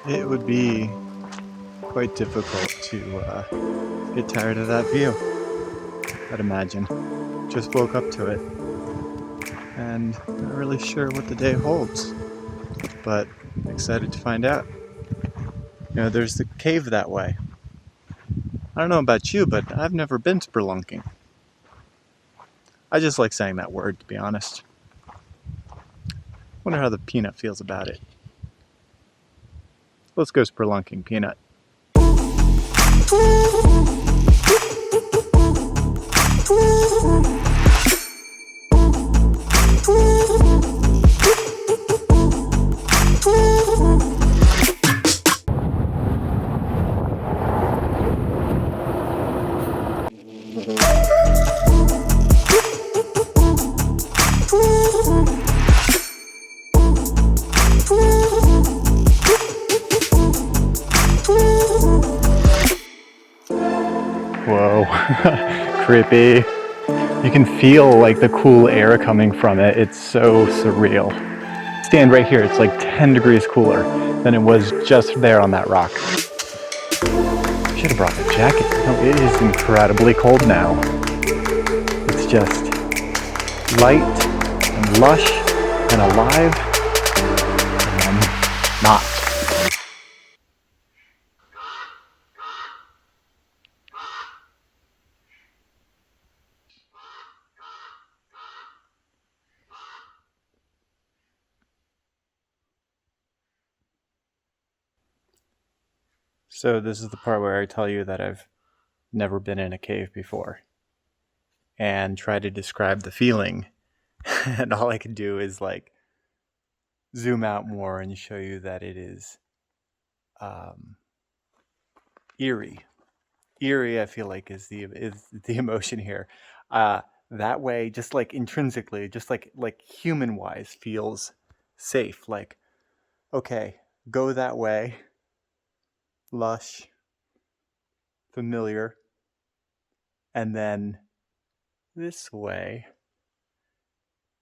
it would be quite difficult to get tired of that view, I'd imagine. Just woke up to it, and not really sure what the day holds, but excited to find out. There's the cave that way. I don't know about you, but I've never been spelunking. I just like saying that word, to be honest. Wonder how the Peanut feels about it. Let's go spelunking, Peanut. Whoa, creepy. You can feel like the cool air coming from it. It's so surreal. Stand right here, it's like 10 degrees cooler than it was just there on that rock. Should have brought a jacket. No, it is incredibly cold now. It's just light and lush and alive and not. So this is the part where I tell you that I've never been in a cave before and try to describe the feeling. And all I can do is like zoom out more and show you that it is eerie. Eerie, I feel like, is the emotion here. That way, just like intrinsically, just like human wise, feels safe. Like, okay, go that way. Lush, familiar, and then this way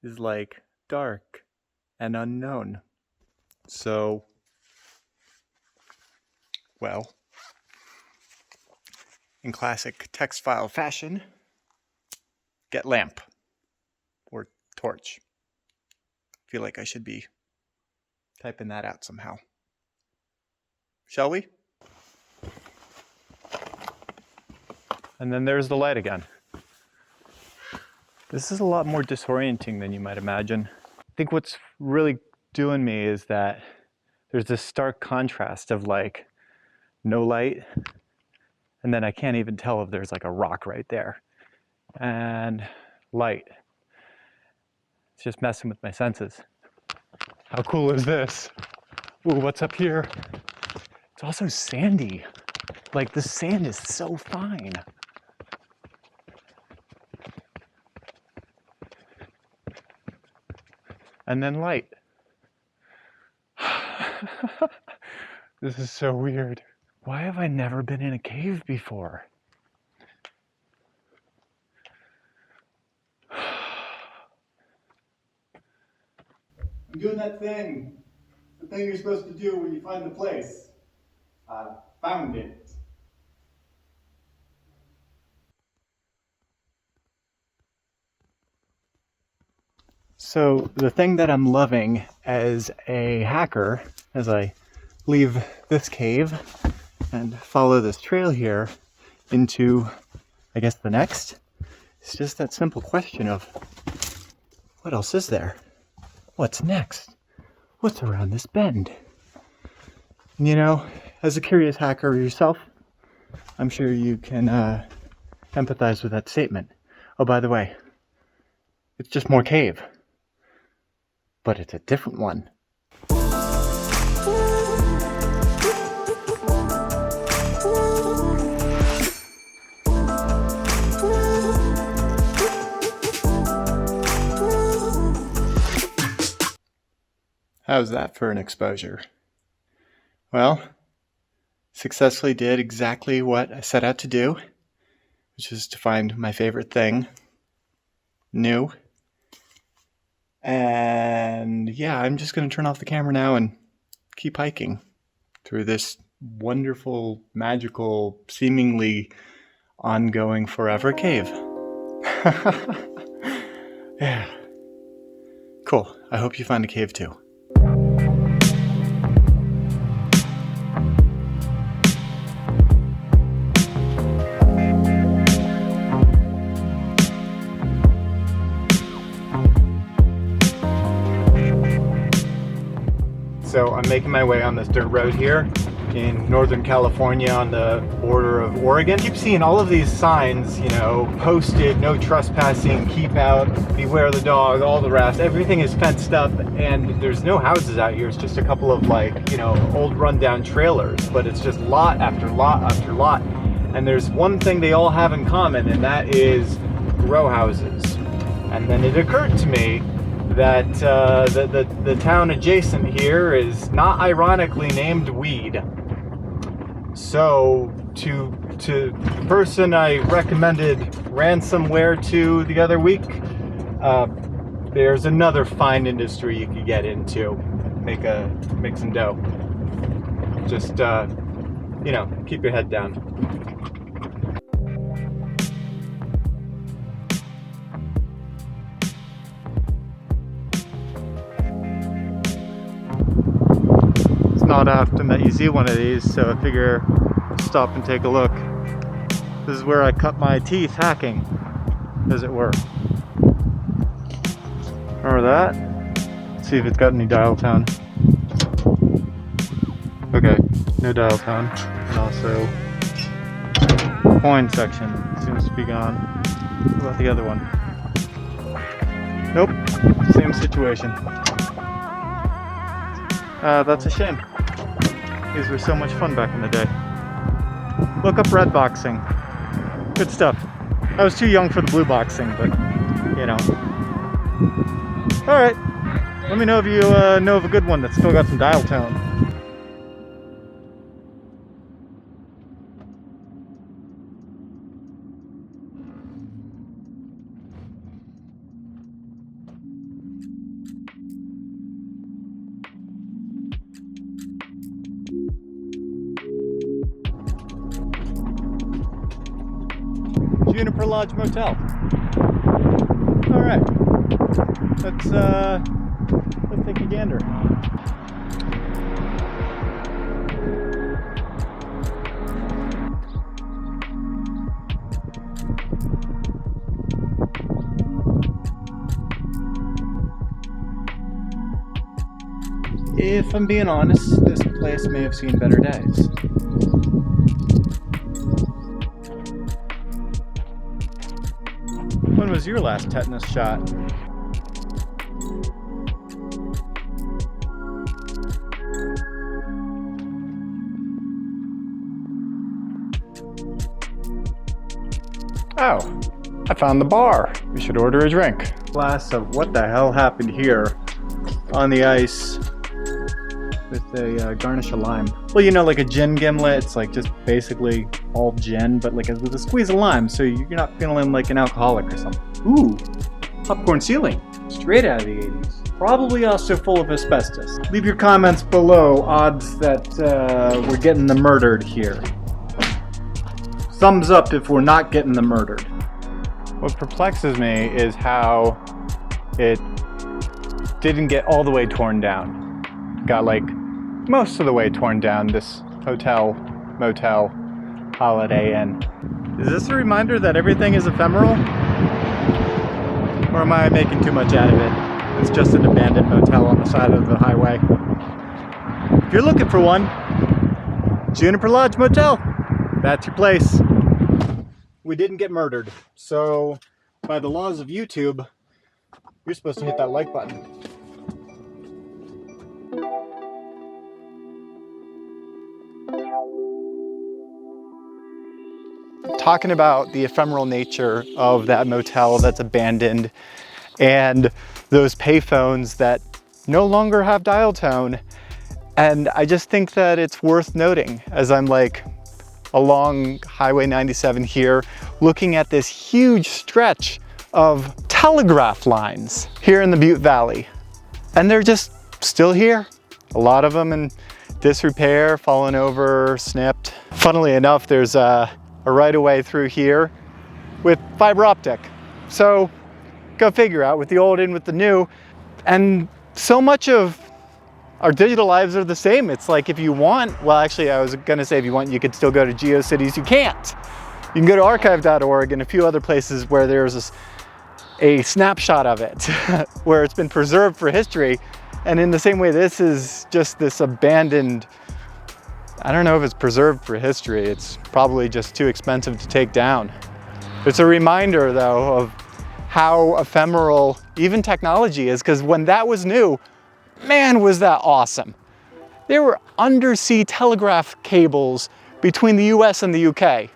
is like dark and unknown. So, well, in classic text file fashion, get lamp or torch. Feel like I should be typing that out somehow. Shall we? And then there's the light again. This is a lot more disorienting than you might imagine. I think what's really doing me is that there's this stark contrast of like no light, and then I can't even tell if there's like a rock right there. And light. It's just messing with my senses. How cool is this? Ooh, what's up here? It's also sandy. Like the sand is so fine. And then light. This is so weird. Why have I never been in a cave before? I'm doing that thing. The thing you're supposed to do when you find the place. I found it. So the thing that I'm loving as a hacker, as I leave this cave and follow this trail here into, I guess, the next, it's just that simple question of, what else is there? What's next? What's around this bend? And as a curious hacker yourself, I'm sure you can empathize with that statement. Oh, by the way, it's just more cave. But it's a different one. How's that for an exposure? Well, successfully did exactly what I set out to do, which is to find my favorite thing, new. And yeah, I'm just going to turn off the camera now and keep hiking. through this wonderful, magical, seemingly ongoing forever cave. Yeah. Cool. I hope you find a cave too. So I'm making my way on this dirt road here in Northern California on the border of Oregon. I keep seeing all of these signs, you know, posted, no trespassing, keep out, beware the dog, all the rest. Everything is fenced up and there's no houses out here. It's just a couple of, like, you know, old rundown trailers, but it's just lot after lot after lot. And there's one thing they all have in common, and that is row houses. And then it occurred to me that the town adjacent here is not ironically named Weed. So to the person I recommended ransomware to the other week, there's another fine industry you could get into. Make some dough. Just you know, keep your head down. Not often that you see one of these, so I figure I'll stop and take a look. This is where I cut my teeth hacking, as it were. Remember that? Let's see if it's got any dial tone. Okay, no dial tone. And also, coin section seems to be gone. What about the other one? Nope, same situation. That's a shame. These were so much fun back in the day. Look up red boxing. Good stuff. I was too young for the blue boxing, but, you know. Alright. Let me know if you know of a good one that's still got some dial tone. Juniper Lodge Motel. All right, let's take a gander. If I'm being honest, this place may have seen better days. When was your last tetanus shot? Oh, I found the bar. We should order a drink. Glass of what the hell happened here on the ice with a garnish of lime. Well, you know, like a gin gimlet, it's like just basically all gin, but like with a squeeze of lime, so you're not feeling like an alcoholic or something. Ooh, popcorn ceiling, straight out of the 80s. Probably also full of asbestos. Leave your comments below, odds that we're getting the murdered here. Thumbs up if we're not getting the murdered. What perplexes me is how it didn't get all the way torn down. Got like most of the way torn down, this hotel, motel, Holiday Inn. Is this a reminder that everything is ephemeral? Or am I making too much out of it? It's just an abandoned motel on the side of the highway. If you're looking for one, Juniper Lodge Motel, that's your place. We didn't get murdered, so by the laws of YouTube, you're supposed to hit that like button. Talking about the ephemeral nature of that motel that's abandoned and those payphones that no longer have dial tone. And I just think that it's worth noting as I'm like along Highway 97 here, looking at this huge stretch of telegraph lines here in the Butte Valley. And they're just still here. A lot of them in disrepair, fallen over, snipped. Funnily enough, there's a right-of-way through here with fiber optic. So go figure out, with the old in with the new. And so much of our digital lives are the same. It's like if you want, well, actually I was gonna say if you want, you could still go to GeoCities. You can't. You can go to archive.org and a few other places where there's a snapshot of it, where it's been preserved for history. And in the same way, this is just this abandoned, I don't know if it's preserved for history. It's probably just too expensive to take down. It's a reminder though of how ephemeral even technology is, because when that was new, man, was that awesome. There were undersea telegraph cables between the US and the UK.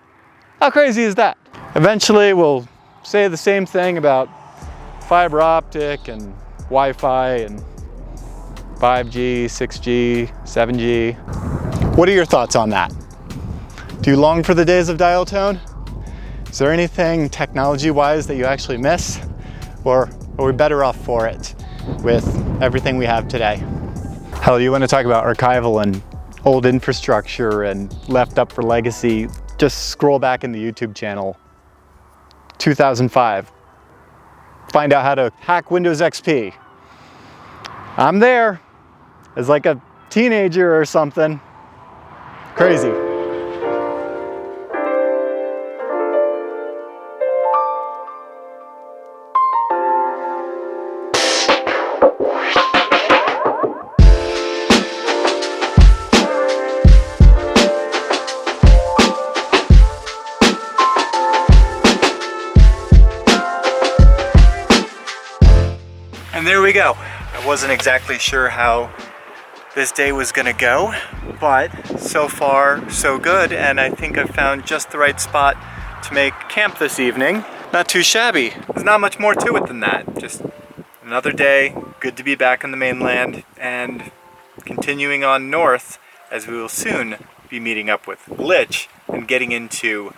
How crazy is that? Eventually we'll say the same thing about fiber optic and Wi-Fi and 5G, 6G, 7G. What are your thoughts on that? Do you long for the days of dial tone? Is there anything technology-wise that you actually miss? Or are we better off for it with everything we have today? Hell, you want to talk about archival and old infrastructure and left up for legacy? Just scroll back in the YouTube channel, 2005. Find out how to hack Windows XP. I'm there as like a teenager or something. Crazy. And there we go. I wasn't exactly sure how this day was gonna go, but so far so good, and I think I've found just the right spot to make camp this evening. Not too shabby. There's not much more to it than that. Just another day, good to be back on the mainland, and continuing on north, as we will soon be meeting up with Lich and getting into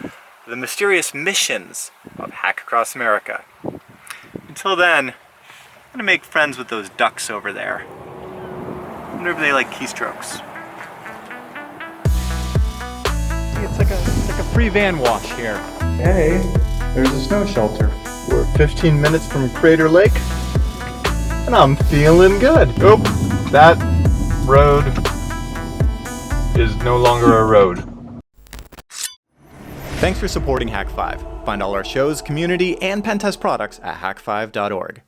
the mysterious missions of Hack Across America. Until then, I'm gonna make friends with those ducks over there. I wonder if they like keystrokes. It's like a free van wash here. Hey, there's a snow shelter. We're 15 minutes from Crater Lake, and I'm feeling good. Oh, that road is no longer a road. Thanks for supporting Hak5. Find all our shows, community, and pen test products at hak5.org.